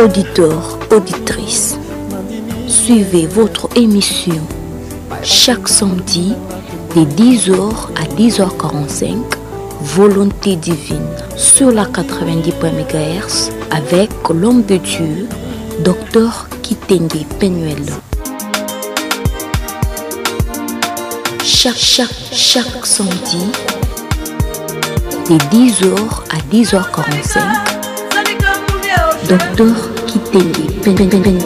Auditeurs, auditrices, suivez votre émission chaque samedi de 10h à 10h45, Volonté divine, sur la 90 MHz avec l'homme de Dieu, Dr Kitenge Penuel. Chaque samedi, de 10h à 10h45, Dr Kitenge Penuel.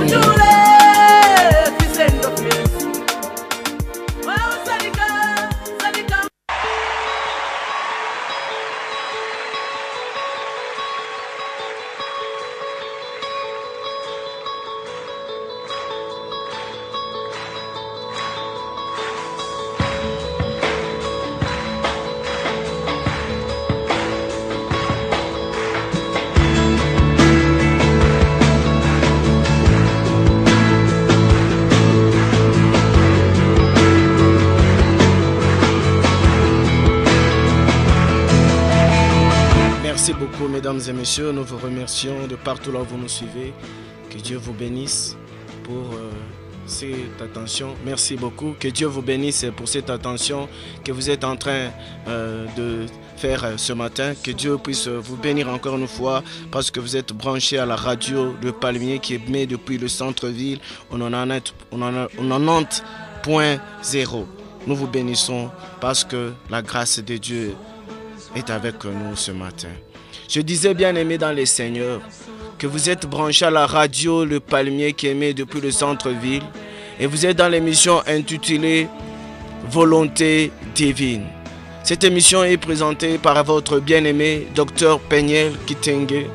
Merci beaucoup, mesdames et messieurs. Nous vous remercions de partout là où vous nous suivez. Que Dieu vous bénisse pour cette attention. Merci beaucoup. Que Dieu vous bénisse pour cette attention que vous êtes en train de faire ce matin. Que Dieu puisse vous bénir encore une fois parce que vous êtes branchés à la radio de Palmier qui émet depuis le centre-ville au 90.0. Nous vous bénissons parce que la grâce de Dieu est avec nous ce matin. Je disais, bien aimé dans les Seigneurs, que vous êtes branchés à la radio Le Palmier qui émet depuis le centre-ville et vous êtes dans l'émission intitulée Volonté divine. Cette émission est présentée par votre bien-aimé Dr Penuel Kitenge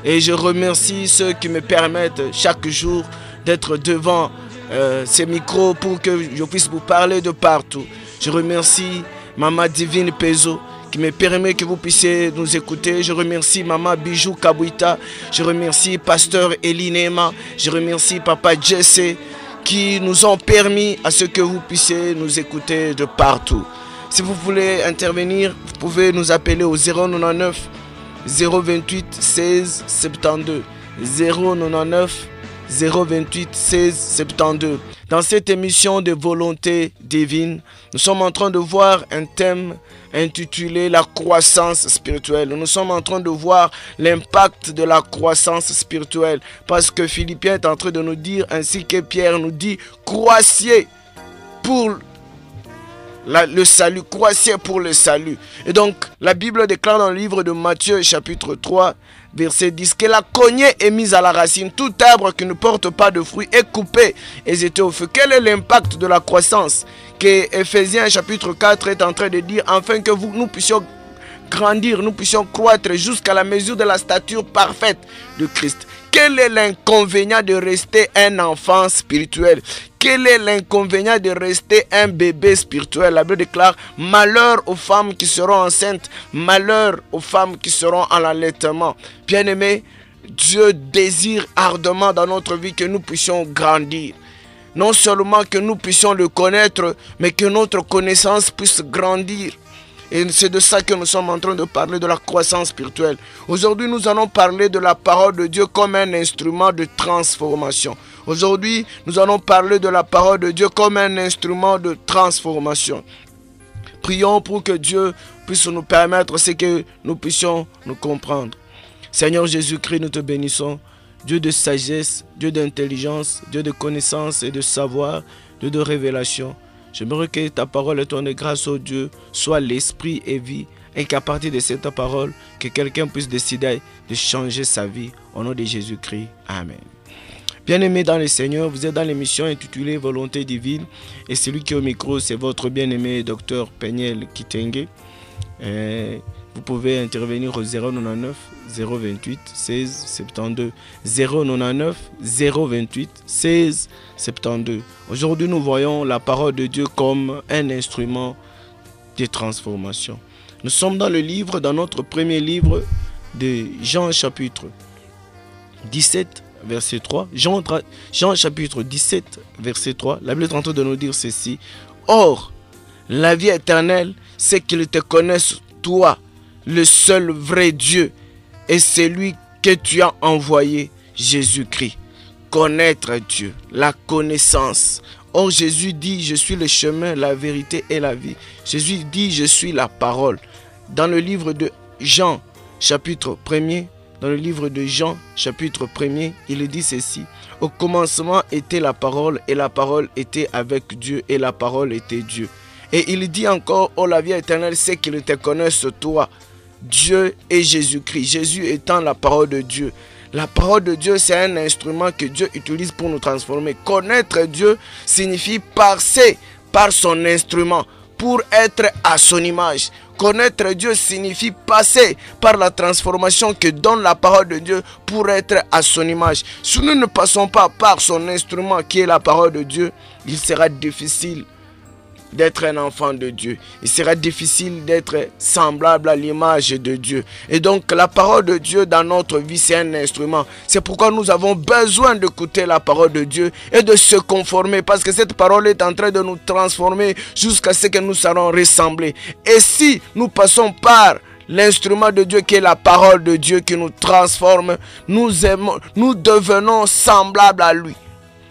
et je remercie ceux qui me permettent chaque jour d'être devant ces micros pour que je puisse vous parler de partout. Je remercie Maman Divine Pezo qui me permet que vous puissiez nous écouter. Je remercie Maman Bijou Kabouita. Je remercie Pasteur Elinema. Je remercie Papa Jesse qui nous ont permis à ce que vous puissiez nous écouter de partout. Si vous voulez intervenir, vous pouvez nous appeler au 099 028 16 72. 099 028 16 72. Dans cette émission de Volonté divine, nous sommes en train de voir un thème intitulé la croissance spirituelle. Nous sommes en train de voir l'impact de la croissance spirituelle parce que Philippiens est en train de nous dire, ainsi que Pierre nous dit, croissez pour le salut, croissez pour le salut. Et donc la Bible déclare dans le livre de Matthieu chapitre 3 verset 10 que la cognée est mise à la racine. Tout arbre qui ne porte pas de fruits est coupé et jeté au feu. Quel est l'impact de la croissance que Ephésiens chapitre 4 est en train de dire, afin que nous puissions grandir, nous puissions croître jusqu'à la mesure de la stature parfaite de Christ. Quel est l'inconvénient de rester un enfant spirituel? Quel est l'inconvénient de rester un bébé spirituel? La Bible déclare, malheur aux femmes qui seront enceintes, malheur aux femmes qui seront en allaitement. Bien-aimés, Dieu désire ardemment dans notre vie que nous puissions grandir. Non seulement que nous puissions le connaître, mais que notre connaissance puisse grandir. Et c'est de ça que nous sommes en train de parler, de la croissance spirituelle. Aujourd'hui, nous allons parler de la parole de Dieu comme un instrument de transformation. Aujourd'hui, nous allons parler de la parole de Dieu comme un instrument de transformation. Prions pour que Dieu puisse nous permettre ce que nous puissions nous comprendre. Seigneur Jésus-Christ, nous te bénissons. Dieu de sagesse, Dieu d'intelligence, Dieu de connaissance et de savoir, Dieu de révélation. J'aimerais que ta parole et ton grâce, ô Dieu, soit l'esprit et vie, et qu'à partir de cette parole, que quelqu'un puisse décider de changer sa vie. Au nom de Jésus-Christ. Amen. Bien-aimés dans le Seigneur, vous êtes dans l'émission intitulée Volonté divine, et celui qui est au micro, c'est votre bien-aimé Dr Penuel Kitenge. Vous pouvez intervenir au 099 028 16 72. 099 028 16 72. Aujourd'hui, nous voyons la parole de Dieu comme un instrument de transformation. Nous sommes dans notre premier livre de Jean chapitre 17, verset 3. Jean chapitre 17, verset 3. La Bible est en train de nous dire ceci. Or, la vie éternelle, c'est qu'ils te connaissent, toi, le seul vrai Dieu, et celui que tu as envoyé, Jésus-Christ. Connaître Dieu, la connaissance. Or Jésus dit, je suis le chemin, la vérité et la vie. Jésus dit, je suis la parole. Dans le livre de Jean, chapitre 1er, dans le livre de Jean, chapitre 1er, il dit ceci. Au commencement était la parole, et la parole était avec Dieu, et la parole était Dieu. Et il dit encore, oh la vie éternelle, c'est qu'ils te connaissent toi, Dieu et Jésus-Christ. Jésus étant la parole de Dieu. La parole de Dieu, c'est un instrument que Dieu utilise pour nous transformer. Connaître Dieu signifie passer par son instrument pour être à son image. Connaître Dieu signifie passer par la transformation que donne la parole de Dieu pour être à son image. Si nous ne passons pas par son instrument qui est la parole de Dieu, il sera difficile d'être un enfant de Dieu. Il sera difficile d'être semblable à l'image de Dieu. Et donc la parole de Dieu dans notre vie, c'est un instrument. C'est pourquoi nous avons besoin d'écouter la parole de Dieu et de se conformer, parce que cette parole est en train de nous transformer jusqu'à ce que nous serons ressemblés. Et si nous passons par l'instrument de Dieu qui est la parole de Dieu qui nous transforme, nous devenons semblables à lui.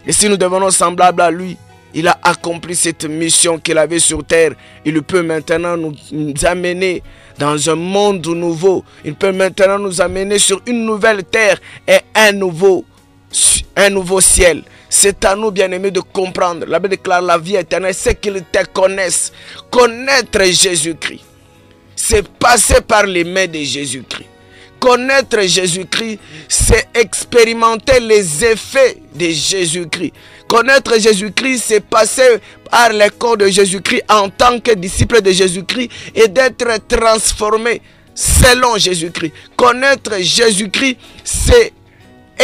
Et si nous devenons semblables à lui, il a accompli cette mission qu'il avait sur terre. Il peut maintenant nous amener dans un monde nouveau. Il peut maintenant nous amener sur une nouvelle terre et un nouveau ciel. C'est à nous, bien-aimés, de comprendre. La Bible déclare la vie éternelle, c'est qu'ils te connaissent. Connaître Jésus-Christ, c'est passer par les mains de Jésus-Christ. Connaître Jésus-Christ, c'est expérimenter les effets de Jésus-Christ. Connaître Jésus-Christ, c'est passer par les corps de Jésus-Christ en tant que disciple de Jésus-Christ et d'être transformé selon Jésus-Christ. Connaître Jésus-Christ, c'est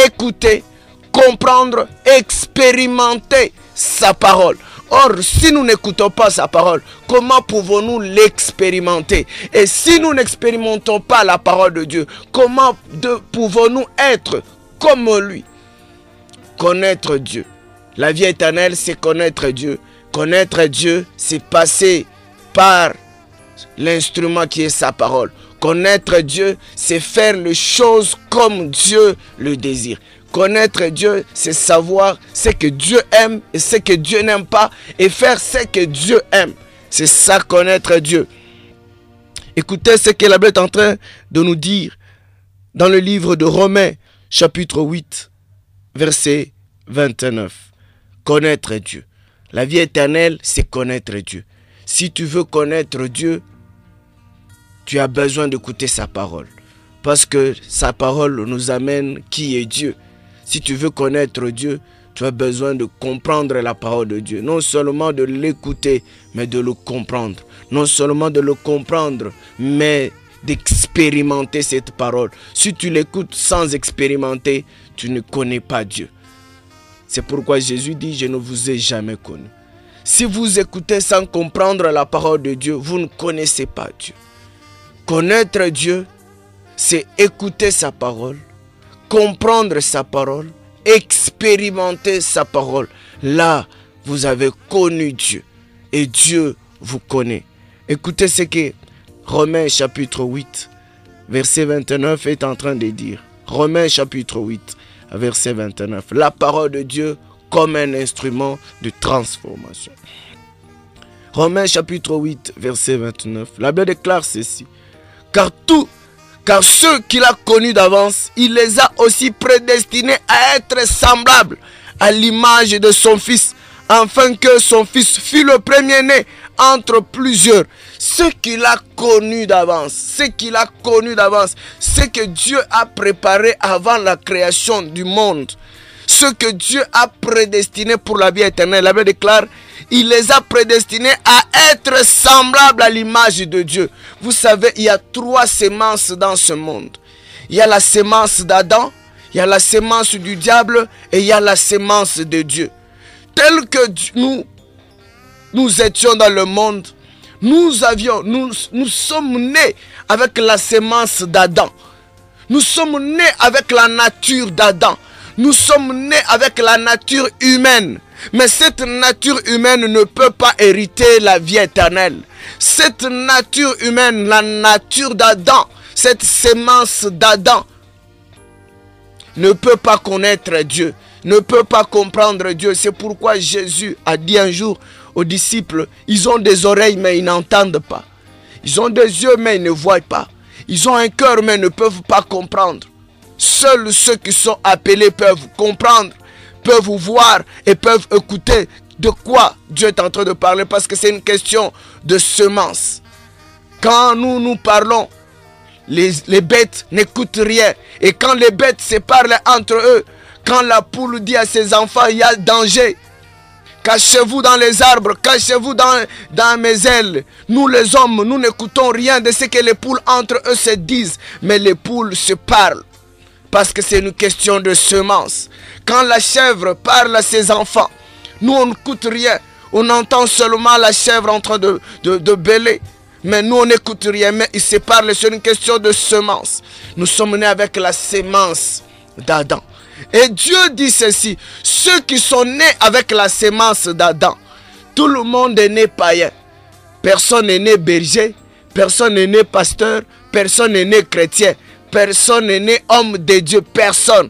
écouter, comprendre, expérimenter sa parole. Or, si nous n'écoutons pas sa parole, comment pouvons-nous l'expérimenter? Et si nous n'expérimentons pas la parole de Dieu, comment pouvons-nous être comme lui? Connaître Dieu. La vie éternelle, c'est connaître Dieu. Connaître Dieu, c'est passer par l'instrument qui est sa parole. Connaître Dieu, c'est faire les choses comme Dieu le désire. Connaître Dieu, c'est savoir ce que Dieu aime et ce que Dieu n'aime pas et faire ce que Dieu aime. C'est ça, connaître Dieu. Écoutez ce que la Bible est en train de nous dire dans le livre de Romains, chapitre 8, verset 29. Connaître Dieu. La vie éternelle, c'est connaître Dieu. Si tu veux connaître Dieu, tu as besoin d'écouter sa parole. Parce que sa parole nous amène qui est Dieu. Si tu veux connaître Dieu, tu as besoin de comprendre la parole de Dieu. Non seulement de l'écouter, mais de le comprendre. Non seulement de le comprendre, mais d'expérimenter cette parole. Si tu l'écoutes sans expérimenter, tu ne connais pas Dieu. C'est pourquoi Jésus dit, je ne vous ai jamais connu. Si vous écoutez sans comprendre la parole de Dieu, vous ne connaissez pas Dieu. Connaître Dieu, c'est écouter sa parole, comprendre sa parole, expérimenter sa parole. Là, vous avez connu Dieu et Dieu vous connaît. Écoutez ce que Romains chapitre 8, verset 29 est en train de dire. Romains chapitre 8, verset 29. La parole de Dieu comme un instrument de transformation. Romains chapitre 8, verset 29. La Bible déclare ceci. Car ceux qu'il a connus d'avance, il les a aussi prédestinés à être semblables à l'image de son Fils, afin que son Fils fût le premier-né entre plusieurs. Ce qu'il a connu d'avance, ce que Dieu a préparé avant la création du monde, ce que Dieu a prédestiné pour la vie éternelle. La Bible déclare, il les a prédestinés à être semblables à l'image de Dieu. Vous savez, il y a 3 semences dans ce monde. Il y a la sémence d'Adam, il y a la sémence du diable et il y a la sémence de Dieu. Tel que nous étions dans le monde, nous sommes nés avec la sémence d'Adam. Nous sommes nés avec la nature d'Adam. Nous sommes nés avec la nature humaine. Mais cette nature humaine ne peut pas hériter la vie éternelle. Cette nature humaine, la nature d'Adam, cette sémence d'Adam, ne peut pas connaître Dieu, ne peut pas comprendre Dieu. C'est pourquoi Jésus a dit un jour aux disciples, ils ont des oreilles mais ils n'entendent pas. Ils ont des yeux mais ils ne voient pas. Ils ont un cœur mais ne peuvent pas comprendre. Seuls ceux qui sont appelés peuvent comprendre, peuvent voir et peuvent écouter de quoi Dieu est en train de parler, parce que c'est une question de semence. Quand nous parlons, les bêtes n'écoutent rien. Et quand les bêtes se parlent entre eux, quand la poule dit à ses enfants, il y a danger, cachez-vous dans les arbres, cachez-vous dans mes ailes. Nous les hommes, nous n'écoutons rien de ce que les poules entre eux se disent. Mais les poules se parlent, parce que c'est une question de semence. Quand la chèvre parle à ses enfants, nous on n'écoute rien. On entend seulement la chèvre en train de bêler. Mais nous on n'écoute rien, mais ils se parlent, c'est une question de semence. Nous sommes nés avec la semence d'Adam. Et Dieu dit ceci, ceux qui sont nés avec la semence d'Adam, tout le monde est né païen. Personne n'est né berger, personne n'est né pasteur, personne n'est né chrétien, personne n'est né homme de Dieu, personne.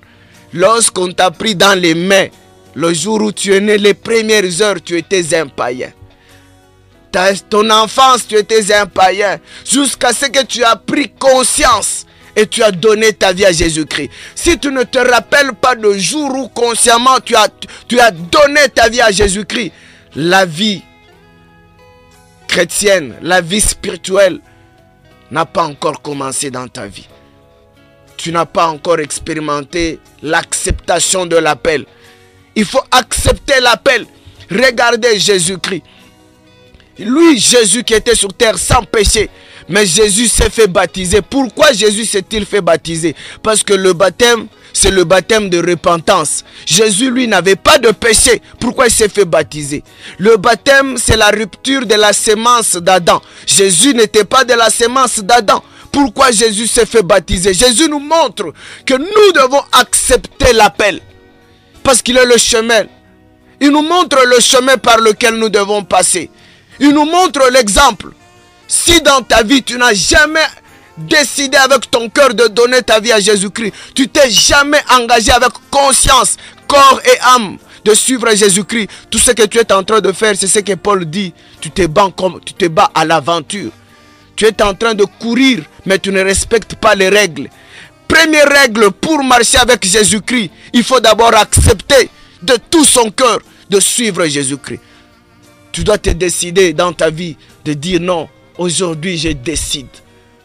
Lorsqu'on t'a pris dans les mains, le jour où tu es né, les premières heures, tu étais un païen. Ton enfance, tu étais un païen, jusqu'à ce que tu as pris conscience et tu as donné ta vie à Jésus-Christ. Si tu ne te rappelles pas de jour où consciemment tu as donné ta vie à Jésus-Christ, la vie chrétienne, la vie spirituelle n'a pas encore commencé dans ta vie. Tu n'as pas encore expérimenté l'acceptation de l'appel. Il faut accepter l'appel. Regardez Jésus-Christ. Lui, Jésus qui était sur terre sans péché, mais Jésus s'est fait baptiser. Pourquoi Jésus s'est-il fait baptiser? Parce que le baptême, c'est le baptême de repentance. Jésus, lui, n'avait pas de péché. Pourquoi il s'est fait baptiser? Le baptême, c'est la rupture de la sémence d'Adam. Jésus n'était pas de la sémence d'Adam. Pourquoi Jésus s'est fait baptiser? Jésus nous montre que nous devons accepter l'appel, parce qu'il est le chemin. Il nous montre le chemin par lequel nous devons passer. Il nous montre l'exemple. Si dans ta vie, tu n'as jamais décidé avec ton cœur de donner ta vie à Jésus-Christ, tu t'es jamais engagé avec conscience, corps et âme de suivre Jésus-Christ, tout ce que tu es en train de faire, c'est ce que Paul dit. Tu te bats à l'aventure. Tu es en train de courir, mais tu ne respectes pas les règles. Première règle pour marcher avec Jésus-Christ, il faut d'abord accepter de tout son cœur de suivre Jésus-Christ. Tu dois te décider dans ta vie de dire non, aujourd'hui je décide.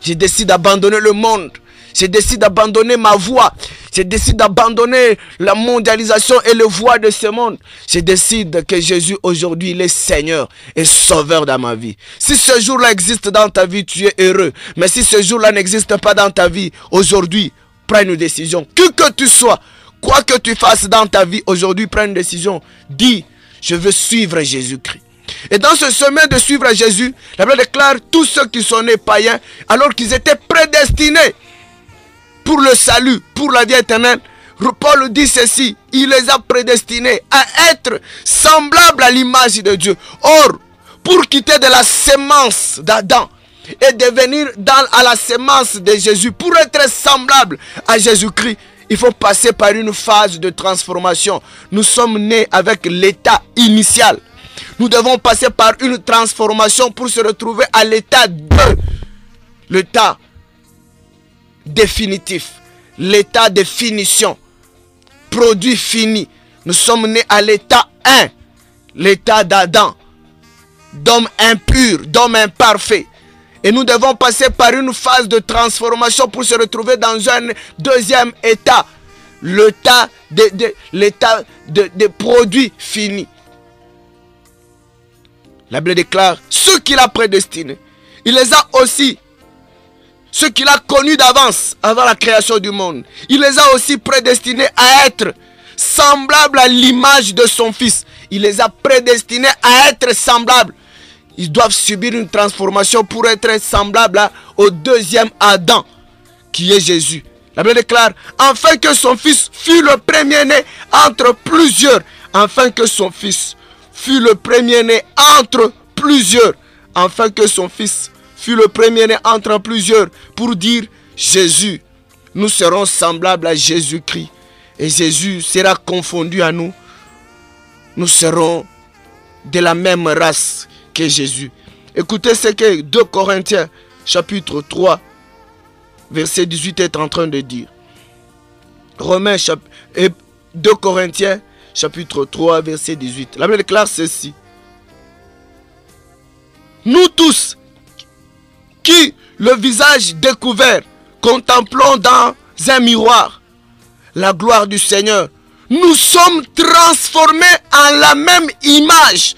Je décide d'abandonner le monde. Je décide d'abandonner ma voie. Je décide d'abandonner la mondialisation et le voie de ce monde. Je décide que Jésus aujourd'hui il est Seigneur et Sauveur dans ma vie. Si ce jour-là existe dans ta vie, tu es heureux. Mais si ce jour-là n'existe pas dans ta vie, aujourd'hui, prends une décision. Qui que tu sois, quoi que tu fasses dans ta vie, aujourd'hui, prends une décision. Dis, je veux suivre Jésus-Christ. Et dans ce chemin de suivre Jésus, la Bible déclare tous ceux qui sont nés païens, alors qu'ils étaient prédestinés pour le salut, pour la vie éternelle. Paul dit ceci, il les a prédestinés à être semblables à l'image de Dieu. Or, pour quitter de la sémence d'Adam et devenir à la sémence de Jésus, pour être semblable à Jésus-Christ, il faut passer par une phase de transformation. Nous sommes nés avec l'état initial. Nous devons passer par une transformation pour se retrouver à l'état 2. L'état définitif. L'état de finition. Produit fini. Nous sommes nés à l'état 1. L'état d'Adam. D'homme impur, d'homme imparfait. Et nous devons passer par une phase de transformation pour se retrouver dans un deuxième état. L'état de produit fini. La Bible déclare, ceux qu'il a prédestinés, il les a aussi, ceux qu'il a connus d'avance, avant la création du monde, il les a aussi prédestinés à être semblables à l'image de son Fils. Il les a prédestinés à être semblables. Ils doivent subir une transformation pour être semblables au deuxième Adam, qui est Jésus. La Bible déclare, afin que son Fils fût le premier-né entre plusieurs, afin que son Fils fut le premier-né entre plusieurs, afin que son Fils fut le premier-né entre plusieurs, pour dire Jésus, nous serons semblables à Jésus-Christ. et Jésus sera confondu à nous, nous serons de la même race que Jésus. Écoutez ce que 2 Corinthiens chapitre 3 verset 18 est en train de dire. Et 2 Corinthiens chapitre 3 verset 18. La Bible déclare ceci. Nous tous qui, le visage découvert, contemplons dans un miroir la gloire du Seigneur, nous sommes transformés en la même image,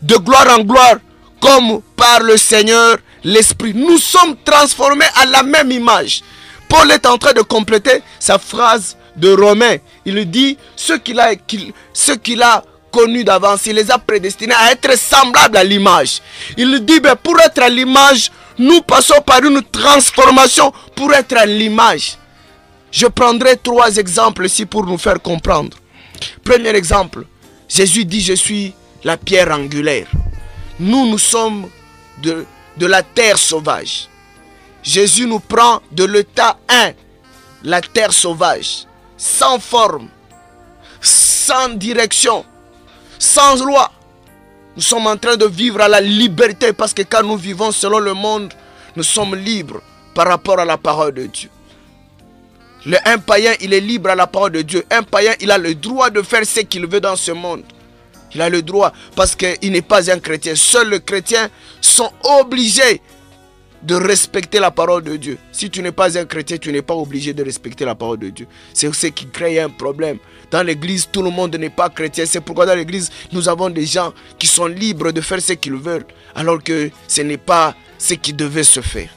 de gloire en gloire, comme par le Seigneur l'Esprit. Nous sommes transformés à la même image. Paul est en train de compléter sa phrase de Romains. Il dit, ce qu'il a connu d'avance, il les a prédestinés à être semblables à l'image. Il dit, ben, pour être à l'image, nous passons par une transformation pour être à l'image. Je prendrai 3 exemples ici pour nous faire comprendre. Premier exemple, Jésus dit, je suis la pierre angulaire. Nous sommes de la terre sauvage. Jésus nous prend de l'état 1, la terre sauvage, sans forme, sans direction, sans loi. Nous sommes en train de vivre à la liberté parce que quand nous vivons selon le monde, nous sommes libres par rapport à la parole de Dieu. Un païen, il est libre à la parole de Dieu. Un païen, il a le droit de faire ce qu'il veut dans ce monde. Il a le droit parce qu'il n'est pas un chrétien. Seuls les chrétiens sont obligés de respecter la parole de Dieu. Si tu n'es pas un chrétien, tu n'es pas obligé de respecter la parole de Dieu. C'est ce qui crée un problème. Dans l'église, tout le monde n'est pas chrétien. C'est pourquoi dans l'église, nous avons des gens qui sont libres de faire ce qu'ils veulent, alors que ce n'est pas ce qui devait se faire.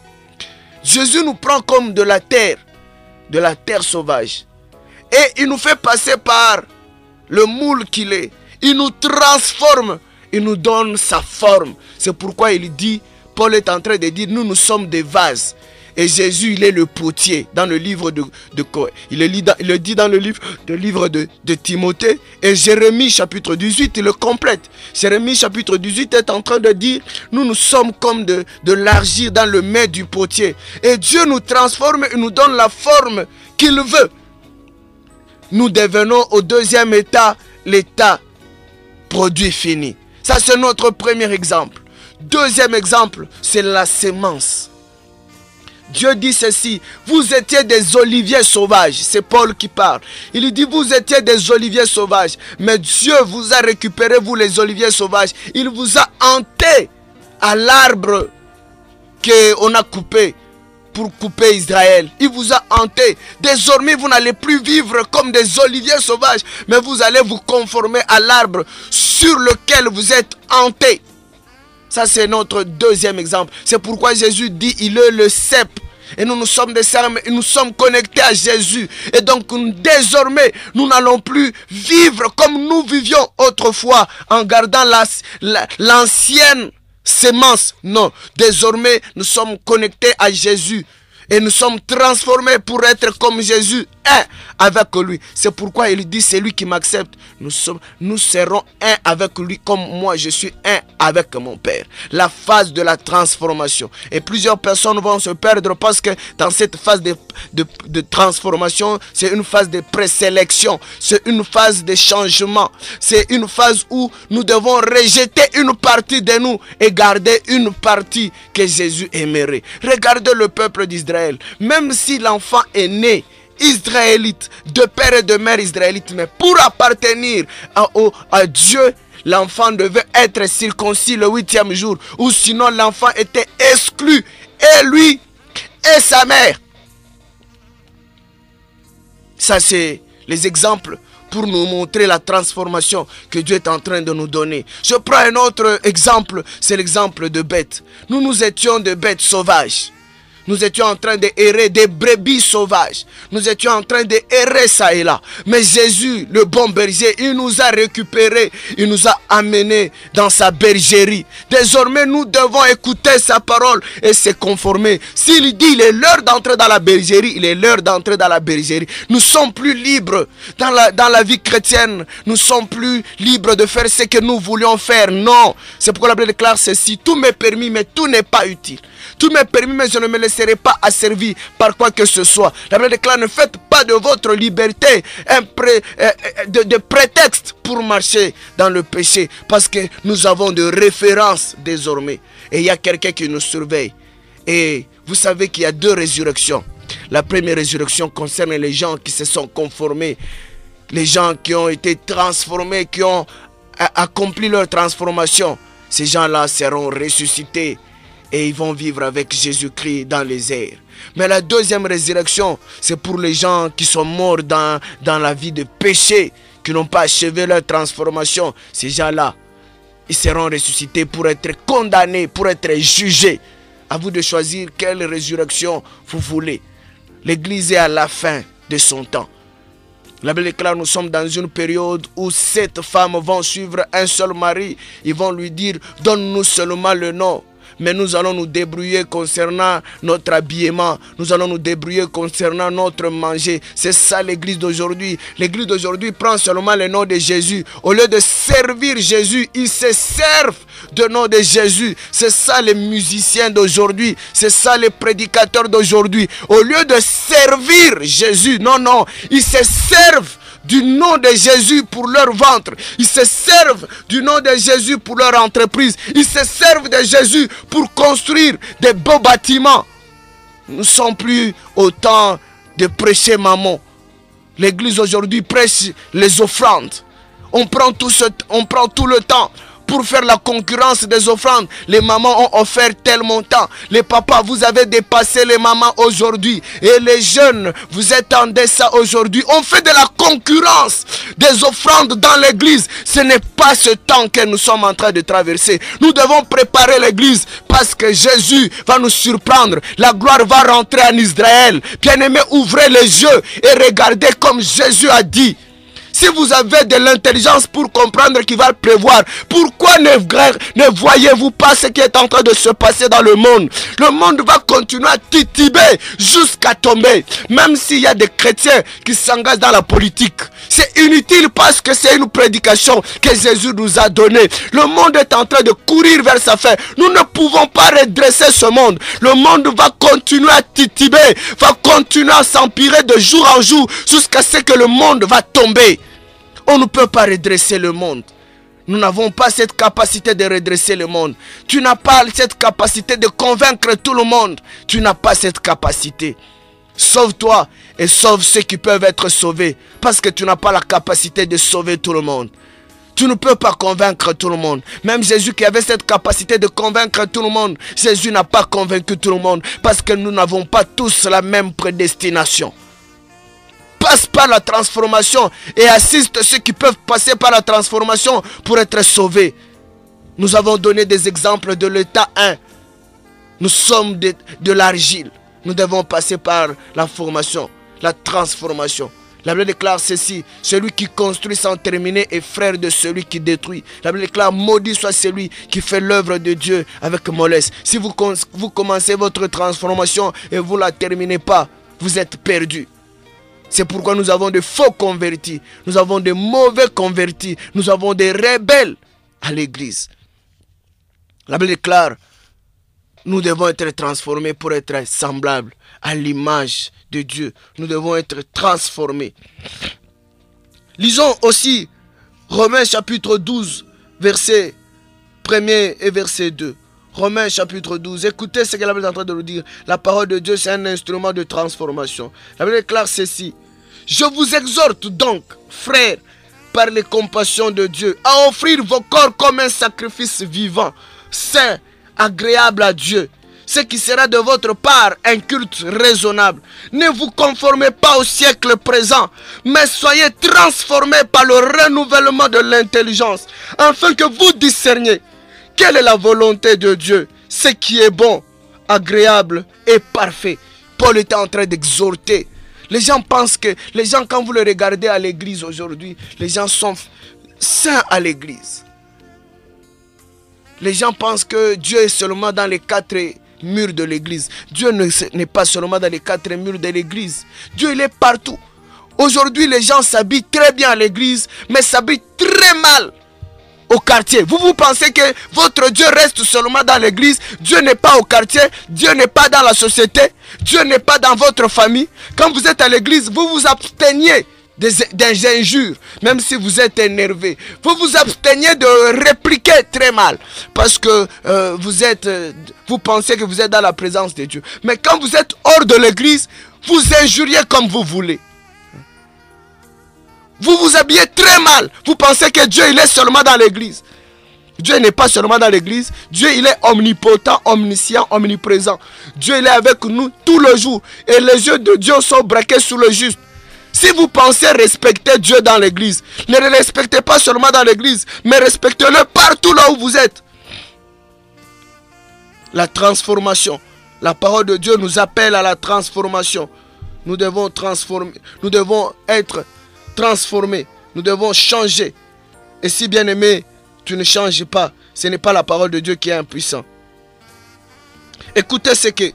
Jésus nous prend comme de la terre sauvage. Et il nous fait passer par le moule qu'il est. Il nous transforme, il nous donne sa forme. C'est pourquoi il dit, Paul est en train de dire, nous sommes des vases. Et Jésus, il est le potier. Dans le livre il le dit dans le livre de Timothée. Et Jérémie chapitre 18, il le complète. Jérémie chapitre 18 est en train de dire, nous sommes comme de l'argile dans le main du potier. Et Dieu nous transforme et nous donne la forme qu'il veut. Nous devenons au deuxième état, l'état produit fini. Ça, c'est notre premier exemple. Deuxième exemple, c'est la sémence. Dieu dit ceci, vous étiez des oliviers sauvages. C'est Paul qui parle. Il dit, vous étiez des oliviers sauvages. Mais Dieu vous a récupéré, vous les oliviers sauvages. Il vous a hanté à l'arbre qu'on a coupé pour couper Israël. Il vous a hanté. Désormais, vous n'allez plus vivre comme des oliviers sauvages, mais vous allez vous conformer à l'arbre sur lequel vous êtes hanté. Ça, c'est notre deuxième exemple. C'est pourquoi Jésus dit, il est le cep. Et nous sommes des sermes, et nous sommes connectés à Jésus. Et donc, désormais, nous n'allons plus vivre comme nous vivions autrefois, en gardant l'ancienne sémence. Non, désormais, nous sommes connectés à Jésus. Et nous sommes transformés pour être comme Jésus, un avec lui. C'est pourquoi il dit, c'est lui qui m'accepte. Nous serons un avec lui comme moi je suis un avec mon Père. La phase de la transformation. Et plusieurs personnes vont se perdre parce que dans cette phase de transformation, c'est une phase de présélection. C'est une phase de changement. C'est une phase où nous devons rejeter une partie de nous et garder une partie que Jésus aimerait. Regardez le peuple d'Israël. Même si l'enfant est né israélite, de père et de mère israélite, mais pour appartenir à Dieu, l'enfant devait être circoncis le 8e jour, ou sinon l'enfant était exclu, et lui et sa mère. Ça, c'est les exemples pour nous montrer la transformation que Dieu est en train de nous donner. Je prends un autre exemple, c'est l'exemple de bêtes. Nous étions des bêtes sauvages. Nous étions en train d'errer, des brebis sauvages. Nous étions en train d'errer ça et là. Mais Jésus, le bon berger, il nous a récupérés. Il nous a amenés dans sa bergerie. Désormais, nous devons écouter sa parole et se conformer. S'il dit, il est l'heure d'entrer dans la bergerie, il est l'heure d'entrer dans la bergerie. Nous sommes plus libres dans la vie chrétienne. Nous sommes plus libres de faire ce que nous voulions faire. Non. C'est pourquoi la Bible déclare ceci. Tout m'est permis, mais tout n'est pas utile. Tout m'est permis, mais je ne me laisserai pas asservir par quoi que ce soit. La Bible déclare, ne faites pas de votre liberté de prétexte pour marcher dans le péché. Parce que nous avons de références désormais. Et il y a quelqu'un qui nous surveille. Et vous savez qu'il y a 2 résurrections. La première résurrection concerne les gens qui se sont conformés. Les gens qui ont été transformés, qui ont accompli leur transformation. Ces gens-là seront ressuscités et ils vont vivre avec Jésus-Christ dans les airs. Mais la deuxième résurrection, c'est pour les gens qui sont morts dans la vie de péché, qui n'ont pas achevé leur transformation. Ces gens-là, ils seront ressuscités pour être condamnés, pour être jugés. À vous de choisir quelle résurrection vous voulez. L'Église est à la fin de son temps. La Bible déclare, nous sommes dans une période où 7 femmes vont suivre un seul mari. Ils vont lui dire, donne-nous seulement le nom. Mais nous allons nous débrouiller concernant notre habillement. Nous allons nous débrouiller concernant notre manger. C'est ça l'église d'aujourd'hui. L'église d'aujourd'hui prend seulement le nom de Jésus. Au lieu de servir Jésus, ils se servent du nom de Jésus. C'est ça les musiciens d'aujourd'hui. C'est ça les prédicateurs d'aujourd'hui. Au lieu de servir Jésus, non, ils se servent du nom de Jésus pour leur ventre. Ils se servent du nom de Jésus pour leur entreprise. Ils se servent de Jésus pour construire des beaux bâtiments. Nous ne sommes plus au temps de prêcher maman. L'église aujourd'hui prêche les offrandes. On prend tout le temps pour faire la concurrence des offrandes. Les mamans ont offert tel montant. Les papas, vous avez dépassé les mamans aujourd'hui. Et les jeunes, vous êtes en dessin aujourd'hui. On fait de la concurrence des offrandes dans l'église. Ce n'est pas ce temps que nous sommes en train de traverser. Nous devons préparer l'église parce que Jésus va nous surprendre. La gloire va rentrer en Israël. Bien-aimés, ouvrez les yeux et regardez comme Jésus a dit. Si vous avez de l'intelligence pour comprendre qu'il va prévoir, pourquoi ne voyez-vous pas ce qui est en train de se passer dans le monde? Le monde va continuer à tituber jusqu'à tomber. Même s'il y a des chrétiens qui s'engagent dans la politique, c'est inutile parce que c'est une prédication que Jésus nous a donnée. Le monde est en train de courir vers sa fin. Nous ne pouvons pas redresser ce monde. Le monde va continuer à tituber, va continuer à s'empirer de jour en jour jusqu'à ce que le monde va tomber. On ne peut pas redresser le monde. Nous n'avons pas cette capacité de redresser le monde. Tu n'as pas cette capacité de convaincre tout le monde. Tu n'as pas cette capacité. Sauve-toi et sauve ceux qui peuvent être sauvés. Parce que tu n'as pas la capacité de sauver tout le monde. Tu ne peux pas convaincre tout le monde. Même Jésus qui avait cette capacité de convaincre tout le monde, Jésus n'a pas convaincu tout le monde. Parce que nous n'avons pas tous la même prédestination. Passe par la transformation et assiste ceux qui peuvent passer par la transformation pour être sauvés. Nous avons donné des exemples de l'état 1. Nous sommes de l'argile. Nous devons passer par la formation, la transformation. La Bible déclare ceci: celui qui construit sans terminer est frère de celui qui détruit. La Bible déclare: maudit soit celui qui fait l'œuvre de Dieu avec mollesse. Si vous commencez votre transformation et vous ne la terminez pas, vous êtes perdus. C'est pourquoi nous avons de faux convertis. Nous avons de mauvais convertis. Nous avons des rebelles à l'église. La Bible déclare: nous devons être transformés pour être semblables à l'image de Dieu. Nous devons être transformés. Lisons aussi Romains chapitre 12, verset 1er et verset 2. Romains chapitre 12. Écoutez ce que la Bible est en train de nous dire. La parole de Dieu, c'est un instrument de transformation. La Bible déclare ceci: je vous exhorte donc, frères, par les compassions de Dieu, à offrir vos corps comme un sacrifice vivant, saint, agréable à Dieu, ce qui sera de votre part un culte raisonnable. Ne vous conformez pas au siècle présent, mais soyez transformés par le renouvellement de l'intelligence, afin que vous discerniez quelle est la volonté de Dieu, ce qui est bon, agréable et parfait. Paul était en train d'exhorter. Les gens pensent que, quand vous les regardez à l'église aujourd'hui, les gens sont saints à l'église. Les gens pensent que Dieu est seulement dans les 4 murs de l'église. Dieu n'est pas seulement dans les 4 murs de l'église. Dieu, il est partout. Aujourd'hui, les gens s'habillent très bien à l'église, mais s'habillent très mal au quartier. Vous pensez que votre Dieu reste seulement dans l'église. Dieu n'est pas au quartier. Dieu n'est pas dans la société. Dieu n'est pas dans votre famille. Quand vous êtes à l'église, vous vous absteniez des injures, même si vous êtes énervé. Vous vous absteniez de répliquer très mal. Parce que vous pensez que vous êtes dans la présence de Dieu. Mais quand vous êtes hors de l'église, vous injuriez comme vous voulez. Vous vous habillez très mal. Vous pensez que Dieu, il est seulement dans l'église. Dieu n'est pas seulement dans l'église. Dieu, il est omnipotent, omniscient, omniprésent. Dieu, il est avec nous tout le jour. Et les yeux de Dieu sont braqués sur le juste. Si vous pensez respecter Dieu dans l'église, ne le respectez pas seulement dans l'église, mais respectez-le partout là où vous êtes. La transformation. La parole de Dieu nous appelle à la transformation. Nous devons transformer. Nous devons être transformés. Nous devons changer. Et si bien aimé, tu ne changes pas, ce n'est pas la parole de Dieu qui est impuissant. Écoutez ce que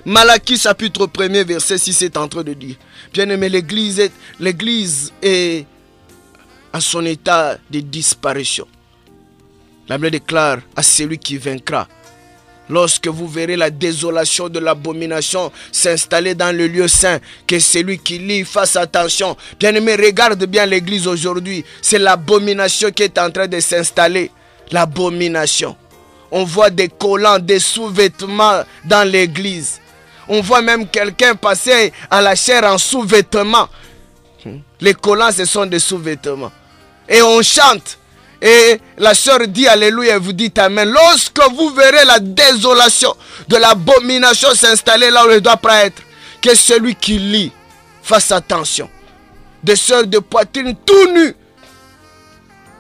Malachie chapitre 1er verset 6 est en train de dire. Bien aimé, l'église est à son état de disparition. La Bible déclare à celui qui vaincra. Lorsque vous verrez la désolation de l'abomination s'installer dans le lieu saint, que celui qui lit fasse attention. Bien-aimé, regarde bien l'église aujourd'hui. C'est l'abomination qui est en train de s'installer. L'abomination. On voit des collants, des sous-vêtements dans l'église. On voit même quelqu'un passer à la chair en sous-vêtements. Les collants, ce sont des sous-vêtements. Et on chante. Et la sœur dit alléluia et vous dites amen. Lorsque vous verrez la désolation de l'abomination s'installer là où elle ne doit pas être, que celui qui lit fasse attention. Des sœurs de poitrine tout nues.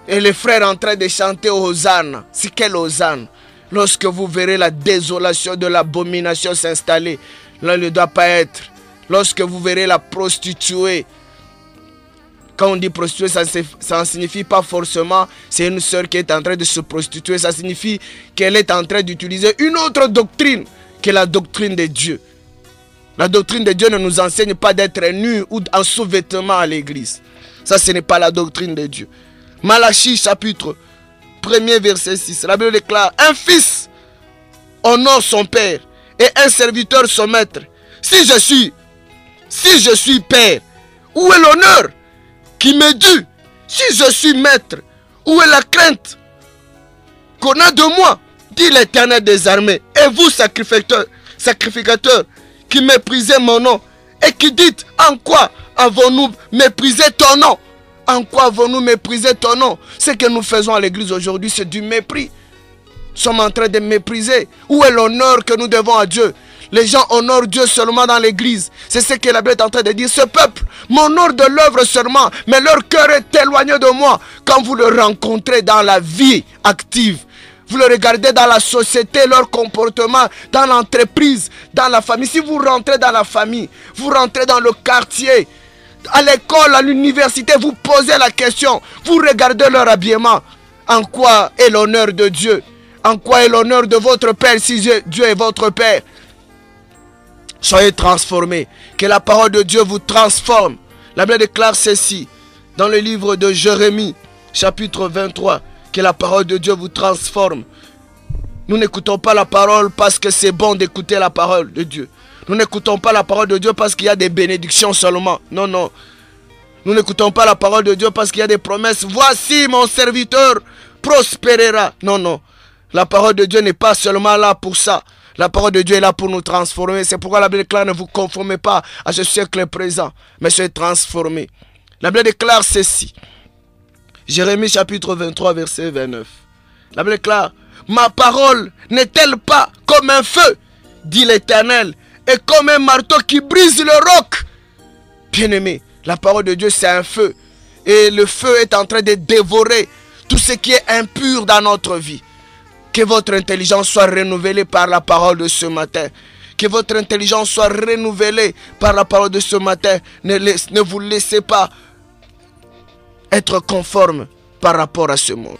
Et les frères en train de chanter Hosanna. C'est quel Hosanna? Lorsque vous verrez la désolation de l'abomination s'installer là où elle ne doit pas être. Lorsque vous verrez la prostituée. Quand on dit prostituée, ça ne signifie pas forcément c'est une sœur qui est en train de se prostituer. Ça signifie qu'elle est en train d'utiliser une autre doctrine que la doctrine de Dieu. La doctrine de Dieu ne nous enseigne pas d'être nus ou en sous-vêtements à l'église. Ça, ce n'est pas la doctrine de Dieu. Malachie chapitre 1er verset 6. La Bible déclare: un fils honore son père et un serviteur son maître. Si je suis père, où est l'honneur qui m'est dû? Si je suis maître, où est la crainte qu'on a de moi? Dit l'Éternel des armées. Et vous, sacrificateurs, qui méprisez mon nom, et qui dites: en quoi avons-nous méprisé ton nom? En quoi avons-nous méprisé ton nom? Ce que nous faisons à l'église aujourd'hui, c'est du mépris. Nous sommes en train de mépriser. Où est l'honneur que nous devons à Dieu? Les gens honorent Dieu seulement dans l'église. C'est ce que la Bible est en train de dire. Ce peuple m'honore de l'œuvre seulement, mais leur cœur est éloigné de moi. Quand vous le rencontrez dans la vie active, vous le regardez dans la société, leur comportement, dans l'entreprise, dans la famille. Si vous rentrez dans la famille, vous rentrez dans le quartier, à l'école, à l'université, vous posez la question. Vous regardez leur habillement. En quoi est l'honneur de Dieu? En quoi est l'honneur de votre Père si Dieu est votre Père? Soyez transformés. Que la parole de Dieu vous transforme. La Bible déclare ceci dans le livre de Jérémie, chapitre 23. Que la parole de Dieu vous transforme. Nous n'écoutons pas la parole parce que c'est bon d'écouter la parole de Dieu. Nous n'écoutons pas la parole de Dieu parce qu'il y a des bénédictions seulement. Non, non. Nous n'écoutons pas la parole de Dieu parce qu'il y a des promesses. Voici mon serviteur prospérera. Non, non. La parole de Dieu n'est pas seulement là pour ça. La parole de Dieu est là pour nous transformer. C'est pourquoi la Bible déclare: ne vous conformez pas à ce siècle présent, mais soyez transformés. La Bible déclare ceci. Jérémie chapitre 23 verset 29. La Bible déclare: ma parole n'est-elle pas comme un feu, dit l'Éternel, et comme un marteau qui brise le roc? Bien-aimé, la parole de Dieu c'est un feu. Et le feu est en train de dévorer tout ce qui est impur dans notre vie. Que votre intelligence soit renouvelée par la parole de ce matin. Que votre intelligence soit renouvelée par la parole de ce matin. Ne vous laissez pas être conforme par rapport à ce monde.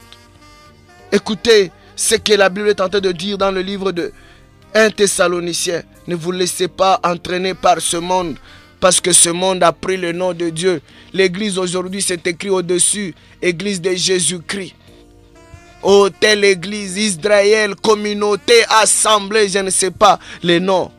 Écoutez ce que la Bible est en train de dire dans le livre de 1 Thessaloniciens. Ne vous laissez pas entraîner par ce monde, Parce que ce monde a pris le nom de Dieu. L'église aujourd'hui, c'est écrit au-dessus. Église de Jésus-Christ. Oh, telle église, Israël, communauté, assemblée, je ne sais pas les noms.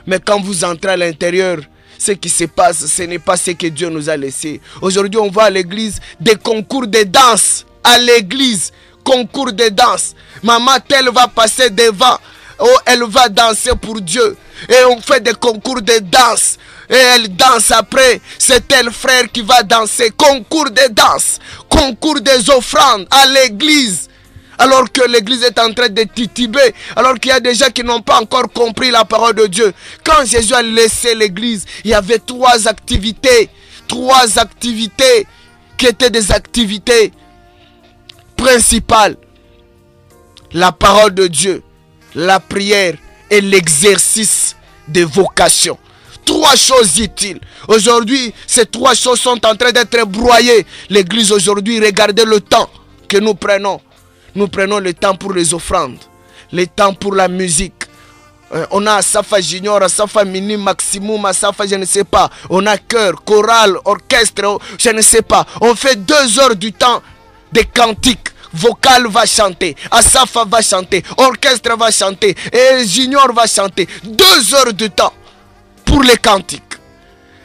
Mais quand vous entrez à l'intérieur, ce qui se passe, ce n'est pas ce que Dieu nous a laissé. Aujourd'hui, on voit à l'église des concours de danse. À l'église, concours de danse. Maman telle va passer devant. Oh, elle va danser pour Dieu. Et on fait des concours de danse. Et elle danse après. C'est tel frère qui va danser. Concours de danse. Concours des offrandes à l'église. Alors que l'église est en train de tituber. Alors qu'il y a des gens qui n'ont pas encore compris la parole de Dieu. Quand Jésus a laissé l'église, il y avait 3 activités. 3 activités qui étaient des activités principales. La parole de Dieu, la prière et l'exercice de vocation. 3 choses utiles. Aujourd'hui, ces 3 choses sont en train d'être broyées. L'église aujourd'hui, regardez le temps que nous prenons. Nous prenons le temps pour les offrandes, le temps pour la musique. On a Asafa Junior, Asafa Mini, Maximum, Asafa je ne sais pas. On a chœur, chorale, orchestre, je ne sais pas. On fait 2 heures du temps de cantiques. Vocal va chanter, Asafa va chanter, orchestre va chanter, et Junior va chanter. 2 heures de temps pour les cantiques.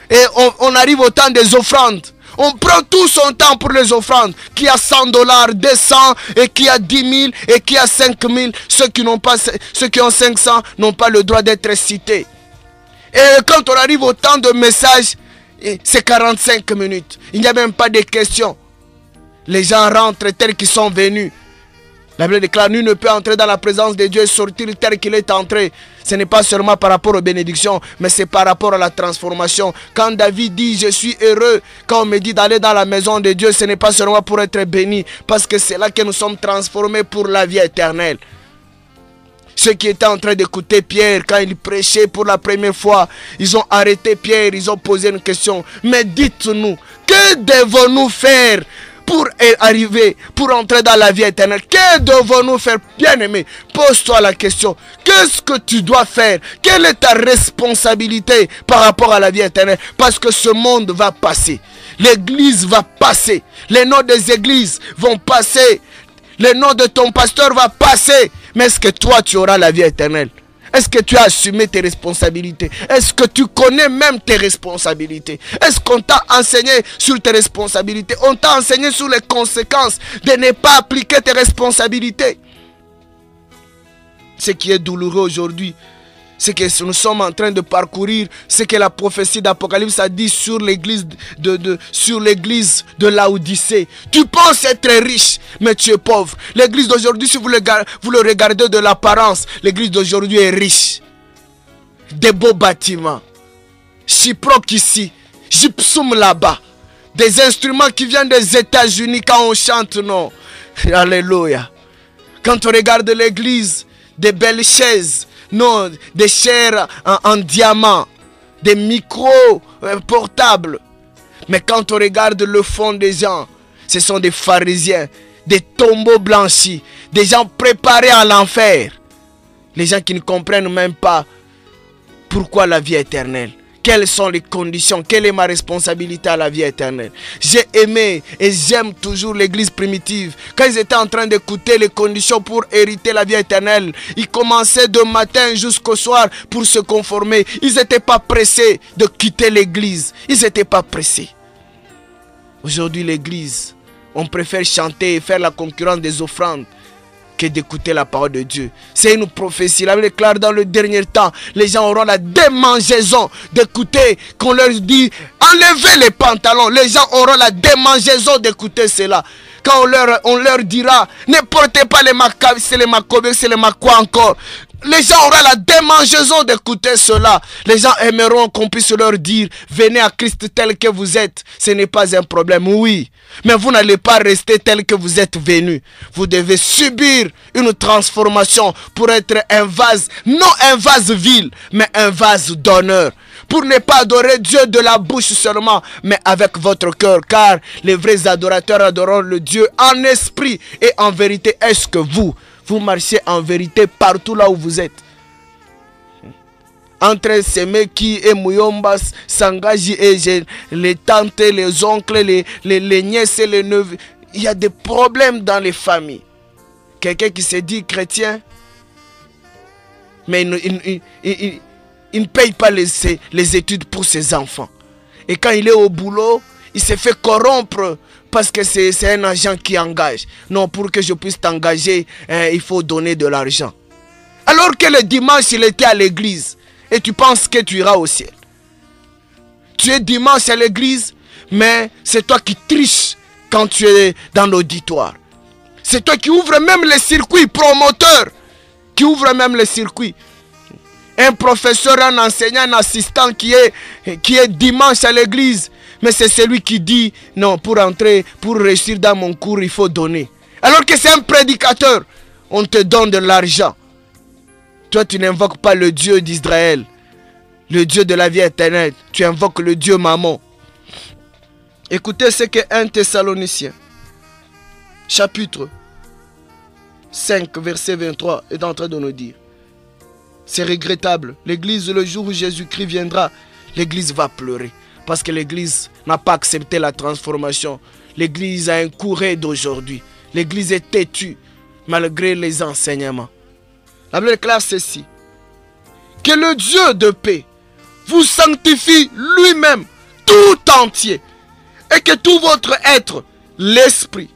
Et on arrive au temps des offrandes. On prend tout son temps pour les offrandes. Qui a $100, 200, et qui a 10 000, et qui a 5 000. Ceux qui ont 500 n'ont pas le droit d'être cités. Et quand on arrive au temps de message, c'est 45 minutes. Il n'y a même pas de questions. Les gens rentrent tels qu'ils sont venus. La Bible déclare, nul ne peut entrer dans la présence de Dieu et sortir tel qu'il est entré. Ce n'est pas seulement par rapport aux bénédictions, mais c'est par rapport à la transformation. Quand David dit, je suis heureux, quand on me dit d'aller dans la maison de Dieu, ce n'est pas seulement pour être béni, parce que c'est là que nous sommes transformés pour la vie éternelle. Ceux qui étaient en train d'écouter Pierre, quand il prêchait pour la première fois, ils ont arrêté Pierre, ils ont posé une question. Mais dites-nous, que devons-nous faire pour arriver, pour entrer dans la vie éternelle? Que devons-nous faire? Bien-aimé, pose-toi la question. Qu'est-ce que tu dois faire? Quelle est ta responsabilité par rapport à la vie éternelle? Parce que ce monde va passer. L'église va passer. Les noms des églises vont passer. Le nom de ton pasteur va passer. Mais est-ce que toi, tu auras la vie éternelle? Est-ce que tu as assumé tes responsabilités? Est-ce que tu connais même tes responsabilités? Est-ce qu'on t'a enseigné sur tes responsabilités? On t'a enseigné sur les conséquences de ne pas appliquer tes responsabilités. Ce qui est douloureux aujourd'hui, c'est que nous sommes en train de parcourir ce que la prophétie d'Apocalypse a dit sur l'église de Laodicée. Tu penses être riche, mais tu es pauvre. L'église d'aujourd'hui, si vous le regardez de l'apparence, l'église d'aujourd'hui est riche. Des beaux bâtiments. Chyproc ici, gypsum là-bas. Des instruments qui viennent des États-Unis quand on chante, non. Alléluia. Quand on regarde l'église, des belles chaises. Non, des chairs en diamant, des micros portables. Mais quand on regarde le fond des gens, ce sont des pharisiens, des tombeaux blanchis, des gens préparés à l'enfer. Les gens qui ne comprennent même pas pourquoi la vie éternelle. Quelles sont les conditions? Quelle est ma responsabilité à la vie éternelle? J'ai aimé et j'aime toujours l'église primitive. Quand ils étaient en train d'écouter les conditions pour hériter la vie éternelle, ils commençaient de matin jusqu'au soir pour se conformer. Ils n'étaient pas pressés de quitter l'église. Ils n'étaient pas pressés. Aujourd'hui, l'église, on préfère chanter et faire la concurrence des offrandes que d'écouter la parole de Dieu. C'est une prophétie. La Bible déclare dans le dernier temps, les gens auront la démangeaison d'écouter qu'on leur dit enlevez les pantalons. Les gens auront la démangeaison d'écouter cela. Quand on leur dira ne portez pas les macabres, c'est les macobés, c'est les macquois encore. Les gens auront la démangeaison d'écouter cela. Les gens aimeront qu'on puisse leur dire venez à Christ tel que vous êtes. Ce n'est pas un problème, oui. Mais vous n'allez pas rester tel que vous êtes venu. Vous devez subir une transformation pour être un vase, non un vase vil, mais un vase d'honneur. Pour ne pas adorer Dieu de la bouche seulement, mais avec votre cœur. Car les vrais adorateurs adoreront le Dieu en esprit et en vérité. Est-ce que vous marchez en vérité partout là où vous êtes? entre Semeki et Mouyombas, Sangaji et les tantes, les oncles, les nièces et les neveux. Il y a des problèmes dans les familles. Quelqu'un qui se dit chrétien, mais il ne paye pas les études pour ses enfants. Et quand il est au boulot, il se fait corrompre parce que c'est un agent qui engage. Non, pour que je puisse t'engager, il faut donner de l'argent. Alors que le dimanche, il était à l'église. Et tu penses que tu iras au ciel. Tu es dimanche à l'église, mais c'est toi qui triches quand tu es dans l'auditoire. C'est toi qui ouvres même les circuits, promoteur, qui ouvre même les circuits. Un professeur, un enseignant, un assistant qui est dimanche à l'église. Mais c'est celui qui dit, non, pour entrer, pour réussir dans mon cours, il faut donner. Alors que c'est un prédicateur, on te donne de l'argent. Toi, tu n'invoques pas le Dieu d'Israël, le Dieu de la vie éternelle. Tu invoques le Dieu Mammon. Écoutez ce que 1 Thessaloniciens, chapitre 5, verset 23, est en train de nous dire. C'est regrettable. L'église, le jour où Jésus-Christ viendra, l'église va pleurer. Parce que l'église n'a pas accepté la transformation. L'église a un courrier d'aujourd'hui. L'église est têtue, malgré les enseignements. La Bible déclare ceci. Que le Dieu de paix vous sanctifie lui-même tout entier. Et que tout votre être, l'esprit,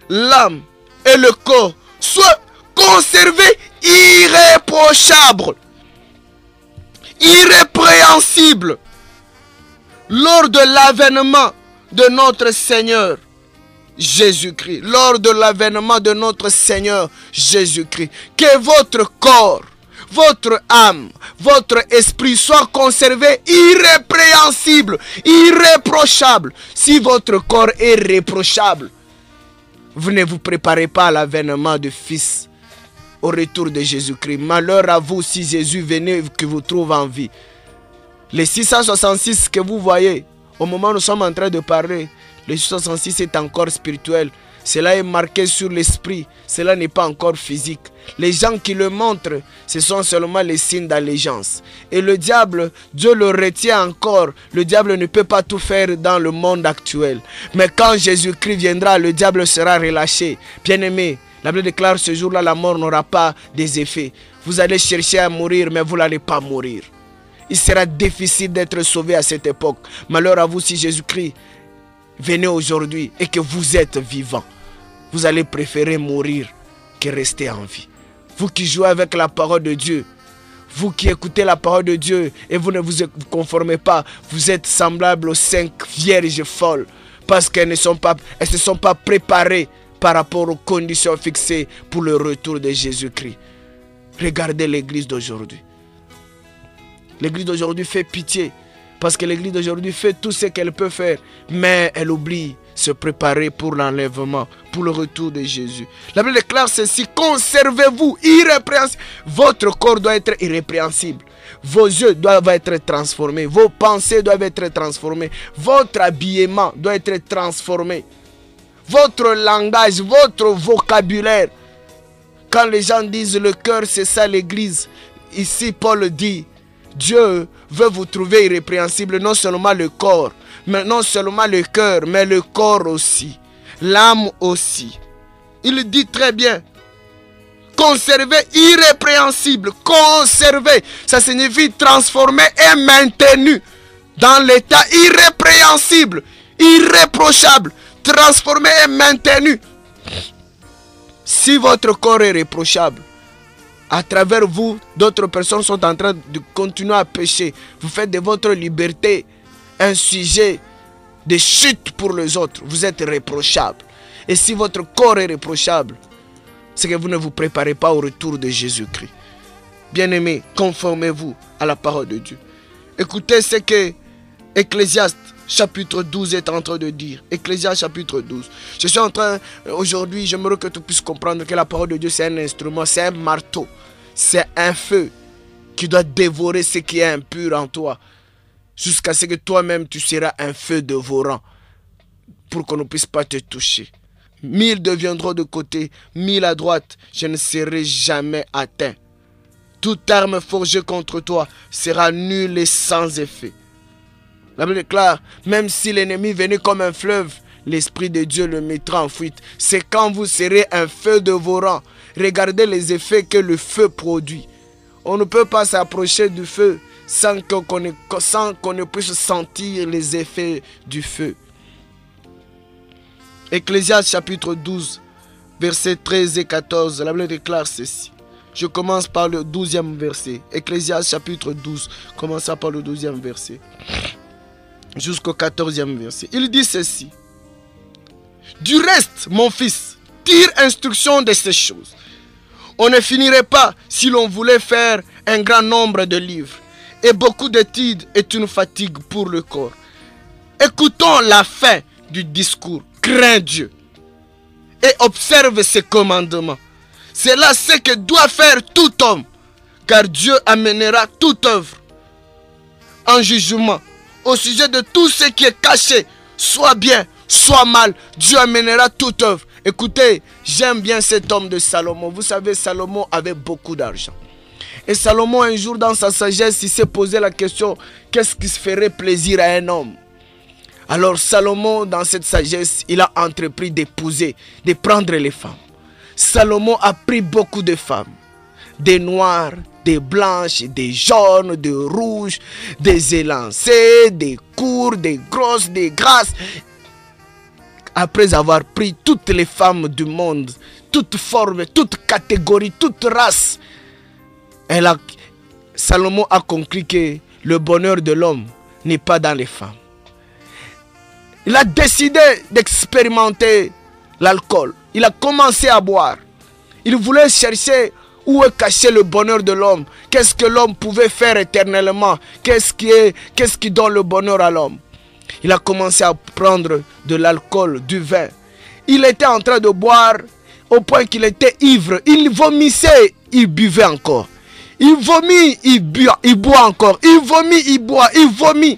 l'âme et le corps soient conservés irréprochables, irrépréhensibles lors de l'avènement de notre Seigneur Jésus-Christ. Lors de l'avènement de notre Seigneur Jésus-Christ. Que votre corps, votre âme, votre esprit soient conservés irrépréhensibles, irréprochables. Si votre corps est réprochable, vous ne vous préparez pas à l'avènement du Fils, au retour de Jésus-Christ. Malheur à vous si Jésus venait que vous trouve en vie. Les 666 que vous voyez, au moment où nous sommes en train de parler, le 666 est encore spirituel. Cela est marqué sur l'esprit. Cela n'est pas encore physique. Les gens qui le montrent, ce sont seulement les signes d'allégeance. Et le diable, Dieu le retient encore. Le diable ne peut pas tout faire dans le monde actuel. Mais quand Jésus-Christ viendra, le diable sera relâché. Bien-aimé, la Bible déclare ce jour-là, la mort n'aura pas des effets. Vous allez chercher à mourir, mais vous n'allez pas mourir. Il sera difficile d'être sauvé à cette époque. Malheur à vous si Jésus-Christ venait aujourd'hui et que vous êtes vivant. Vous allez préférer mourir que rester en vie. Vous qui jouez avec la parole de Dieu, vous qui écoutez la parole de Dieu et vous ne vous conformez pas, vous êtes semblables aux 5 vierges folles parce qu'elles ne se sont pas préparées par rapport aux conditions fixées pour le retour de Jésus-Christ. Regardez l'église d'aujourd'hui. L'église d'aujourd'hui fait pitié parce que l'église d'aujourd'hui fait tout ce qu'elle peut faire, mais elle oublie se préparer pour l'enlèvement, pour le retour de Jésus. La Bible déclare ceci: conservez-vous irrépréhensible. Votre corps doit être irrépréhensible. Vos yeux doivent être transformés. Vos pensées doivent être transformées. Votre habillement doit être transformé. Votre langage, votre vocabulaire. Quand les gens disent le cœur, c'est ça l'église. Ici, Paul dit, Dieu veut vous trouver irrépréhensible, non seulement le corps, mais non seulement le cœur, mais le corps aussi, l'âme aussi. Il dit très bien, conserver irrépréhensible, conserver, ça signifie transformer et maintenu dans l'état irrépréhensible, irréprochable, transformé et maintenu. Si votre corps est réprochable, à travers vous, d'autres personnes sont en train de continuer à pécher. Vous faites de votre liberté un sujet de chute pour les autres. Vous êtes réprochable. Et si votre corps est réprochable, c'est que vous ne vous préparez pas au retour de Jésus-Christ. Bien-aimés, conformez-vous à la parole de Dieu. Écoutez ce que Ecclésiaste chapitre 12 est en train de dire. Ecclésiaste chapitre 12. Je suis en train, aujourd'hui, j'aimerais que tu puisses comprendre que la parole de Dieu, c'est un instrument, c'est un marteau. C'est un feu qui doit dévorer ce qui est impur en toi. Jusqu'à ce que toi-même, tu seras un feu dévorant. Pour qu'on ne puisse pas te toucher. 1000 deviendront de côté, 1000 à droite. Je ne serai jamais atteint. Toute arme forgée contre toi sera nulle et sans effet. La Bible déclare, même si l'ennemi venait comme un fleuve, l'Esprit de Dieu le mettra en fuite. C'est quand vous serez un feu dévorant. Regardez les effets que le feu produit. On ne peut pas s'approcher du feu sans qu'on ne puisse sentir les effets du feu. Ecclésiaste chapitre 12, versets 13 et 14, la Bible déclare ceci. Je commence par le 12e verset. Ecclésiaste chapitre 12, commençons par le 12e verset. Jusqu'au 14e verset. Il dit ceci. Du reste, mon fils, tire instruction de ces choses. On ne finirait pas si l'on voulait faire un grand nombre de livres. Et beaucoup d'études est une fatigue pour le corps. Écoutons la fin du discours. Crains Dieu et observe ses commandements. C'est là ce que doit faire tout homme, car Dieu amènera toute œuvre en jugement. Au sujet de tout ce qui est caché, soit bien, soit mal, Dieu amènera toute œuvre. Écoutez, j'aime bien cet homme de Salomon. Vous savez, Salomon avait beaucoup d'argent. Et Salomon, un jour, dans sa sagesse, il s'est posé la question, qu'est-ce qui se ferait plaisir à un homme? Alors Salomon, dans cette sagesse, il a entrepris d'épouser, de prendre les femmes. Salomon a pris beaucoup de femmes. Des noires, des blanches, des jaunes, des rouges, des élancées, des courtes, des grosses, des grasses. Après avoir pris toutes les femmes du monde, toutes formes, toutes catégories, toutes races, Salomon a conclu que le bonheur de l'homme n'est pas dans les femmes. Il a décidé d'expérimenter l'alcool. Il a commencé à boire. Il voulait chercher où est caché le bonheur de l'homme. Qu'est-ce que l'homme pouvait faire éternellement? Qu'est-ce qui donne le bonheur à l'homme? Il a commencé à prendre de l'alcool, du vin. Il était en train de boire au point qu'il était ivre. Il vomissait, il buvait encore. Il vomit, il boit encore. Il vomit, il boit, il vomit.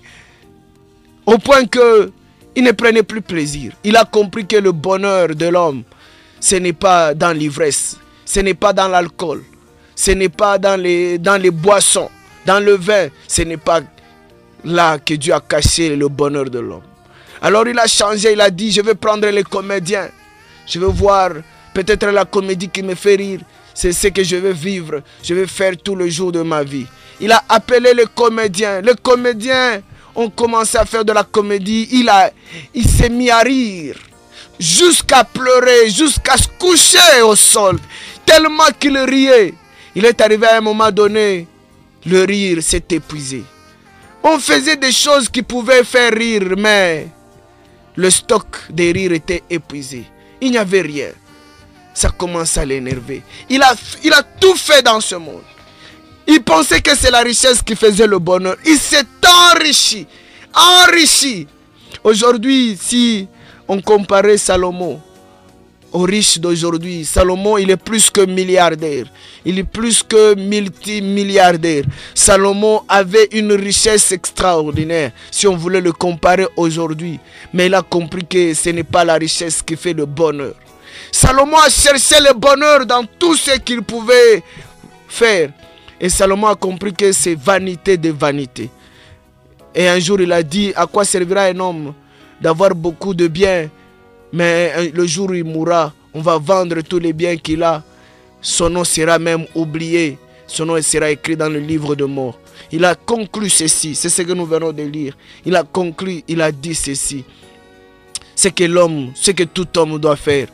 Au point que il ne prenait plus plaisir. Il a compris que le bonheur de l'homme, ce n'est pas dans l'ivresse, ce n'est pas dans l'alcool, ce n'est pas dans les boissons, dans le vin. Ce n'est pas là que Dieu a caché le bonheur de l'homme. Alors il a changé, il a dit, je vais prendre les comédiens. Je vais voir peut-être la comédie qui me fait rire. C'est ce que je vais vivre. Je vais faire tout le jour de ma vie. Il a appelé les comédiens. Les comédiens ont commencé à faire de la comédie. Il s'est mis à rire. Jusqu'à pleurer, jusqu'à se coucher au sol. Tellement qu'il riait. Il est arrivé à un moment donné, le rire s'est épuisé. On faisait des choses qui pouvaient faire rire, mais le stock des rires était épuisé. Il n'y avait rien. Ça commence à l'énerver. Il a tout fait dans ce monde. Il pensait que c'est la richesse qui faisait le bonheur. Il s'est enrichi. Enrichi. Aujourd'hui, si on comparait Salomon aux riches d'aujourd'hui, Salomon, il est plus que milliardaire. Il est plus que multimilliardaire. Salomon avait une richesse extraordinaire si on voulait le comparer aujourd'hui. Mais il a compris que ce n'est pas la richesse qui fait le bonheur. Salomon a cherché le bonheur dans tout ce qu'il pouvait faire. Et Salomon a compris que c'est vanité de vanité. Et un jour il a dit, à quoi servira un homme d'avoir beaucoup de biens, mais le jour où il mourra, on va vendre tous les biens qu'il a. Son nom sera même oublié. Son nom sera écrit dans le livre de mort. Il a conclu ceci, c'est ce que nous venons de lire. Il a conclu, il a dit ceci. C'est que tout homme doit faire.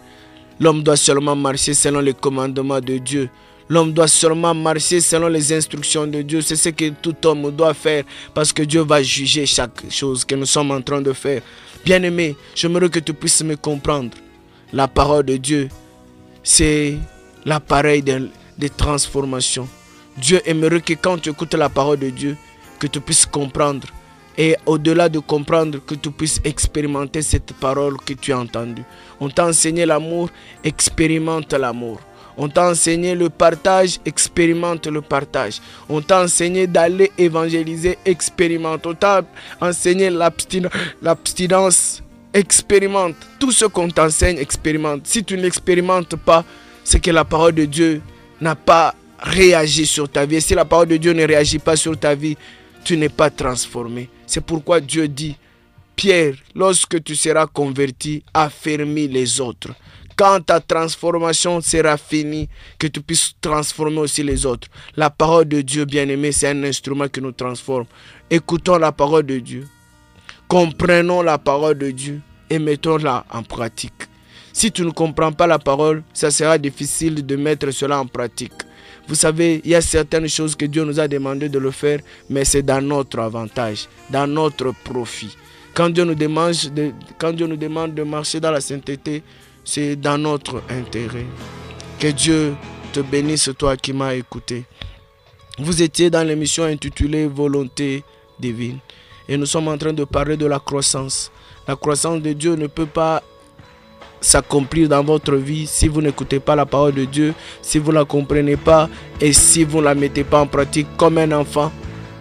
L'homme doit seulement marcher selon les commandements de Dieu. L'homme doit seulement marcher selon les instructions de Dieu. C'est ce que tout homme doit faire, parce que Dieu va juger chaque chose que nous sommes en train de faire. Bien-aimé, j'aimerais que tu puisses me comprendre. La parole de Dieu, c'est l'appareil de transformation. Dieu aimerait que quand tu écoutes la parole de Dieu, que tu puisses comprendre. Et au-delà de comprendre, que tu puisses expérimenter cette parole que tu as entendue. On t'a enseigné l'amour, expérimente l'amour. On t'a enseigné le partage, expérimente le partage. On t'a enseigné d'aller évangéliser, expérimente. On t'a enseigné l'abstinence, expérimente. Tout ce qu'on t'enseigne, expérimente. Si tu ne l'expérimentes pas, c'est que la parole de Dieu n'a pas réagit sur ta vie. Et si la parole de Dieu ne réagit pas sur ta vie, tu n'es pas transformé. C'est pourquoi Dieu dit, Pierre, lorsque tu seras converti, affermis les autres. Quand ta transformation sera finie, que tu puisses transformer aussi les autres. La parole de Dieu, bien-aimé, c'est un instrument qui nous transforme. Écoutons la parole de Dieu. Comprenons la parole de Dieu et mettons-la en pratique. Si tu ne comprends pas la parole, ça sera difficile de mettre cela en pratique. Vous savez, il y a certaines choses que Dieu nous a demandé de le faire, mais c'est dans notre avantage, dans notre profit. Quand Dieu nous demande de marcher dans la sainteté, c'est dans notre intérêt. Que Dieu te bénisse, toi qui m'as écouté. Vous étiez dans l'émission intitulée Volonté divine. Et nous sommes en train de parler de la croissance. La croissance de Dieu ne peut pas s'accomplir dans votre vie si vous n'écoutez pas la parole de Dieu, si vous ne la comprenez pas et si vous ne la mettez pas en pratique comme un enfant.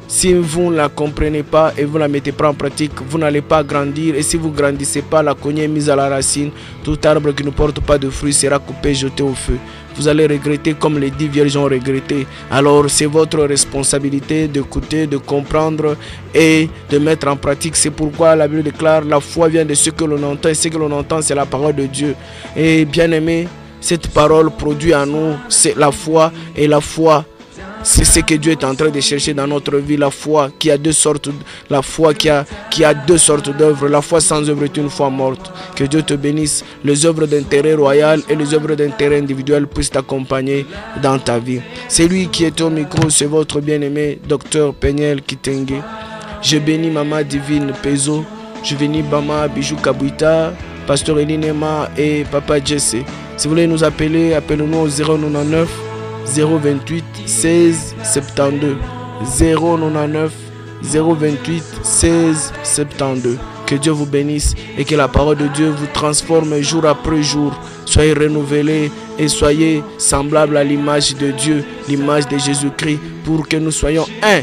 Si vous ne la comprenez pas et vous ne la mettez pas en pratique, vous n'allez pas grandir. Et si vous ne grandissez pas, la cognée est mise à la racine. Tout arbre qui ne porte pas de fruits sera coupé, jeté au feu. Vous allez regretter comme les 10 vierges ont regretté. Alors c'est votre responsabilité d'écouter, de comprendre et de mettre en pratique. C'est pourquoi la Bible déclare, la foi vient de ce que l'on entend. Et ce que l'on entend, c'est la parole de Dieu. Et bien aimé, cette parole produit en nous, c'est la foi. Et la foi, c'est ce que Dieu est en train de chercher dans notre vie. La foi qui a deux sortes, la foi qui a deux sortes d'œuvres. La foi sans œuvre est une foi morte. Que Dieu te bénisse. Les œuvres d'intérêt royal et les œuvres d'intérêt individuel puissent t'accompagner dans ta vie. C'est lui qui est au micro, c'est votre bien-aimé Dr Peniel Kitenge. Je bénis Maman Divine Pezo. Je bénis Bama Bijou Kabouita, Pasteur Elinema et Papa Jesse. Si vous voulez nous appeler, appelez-nous au 099 028 16 72 099 028 16 72. Que Dieu vous bénisse et que la parole de Dieu vous transforme jour après jour. Soyez renouvelés et soyez semblables à l'image de Dieu, l'image de Jésus-Christ, pour que nous soyons un,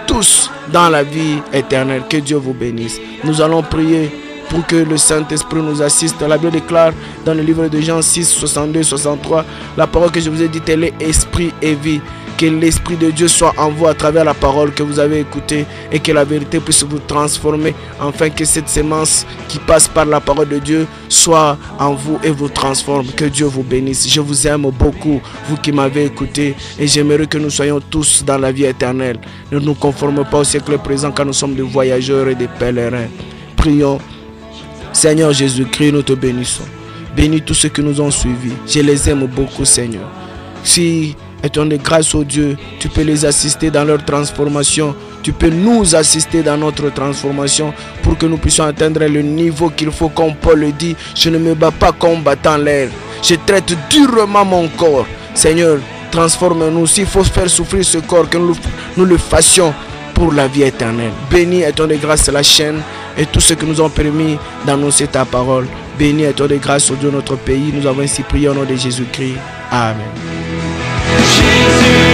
tous dans la vie éternelle. Que Dieu vous bénisse. Nous allons prier pour que le Saint-Esprit nous assiste. La Bible déclare dans le livre de Jean 6, 62, 63, la parole que je vous ai dite, elle est esprit et vie. Que l'Esprit de Dieu soit en vous à travers la parole que vous avez écoutée et que la vérité puisse vous transformer, afin que cette sémence qui passe par la parole de Dieu soit en vous et vous transforme. Que Dieu vous bénisse. Je vous aime beaucoup, vous qui m'avez écouté, et j'aimerais que nous soyons tous dans la vie éternelle. Ne nous conformons pas au siècle présent, car nous sommes des voyageurs et des pèlerins. Prions. Seigneur Jésus-Christ, nous te bénissons. Bénis tous ceux qui nous ont suivis. Je les aime beaucoup, Seigneur. Si, étant de grâce au Dieu, tu peux les assister dans leur transformation. Tu peux nous assister dans notre transformation pour que nous puissions atteindre le niveau qu'il faut. Comme Paul le dit, je ne me bats pas combattant l'air. Je traite durement mon corps. Seigneur, transforme-nous. S'il faut faire souffrir ce corps, que nous le fassions pour la vie éternelle. Bénis étant de grâce la chaîne et tous ceux qui nous ont permis d'annoncer ta parole. Bénis et toi de grâce au Dieu de notre pays. Nous avons ainsi prié au nom de Jésus-Christ. Amen. Jésus.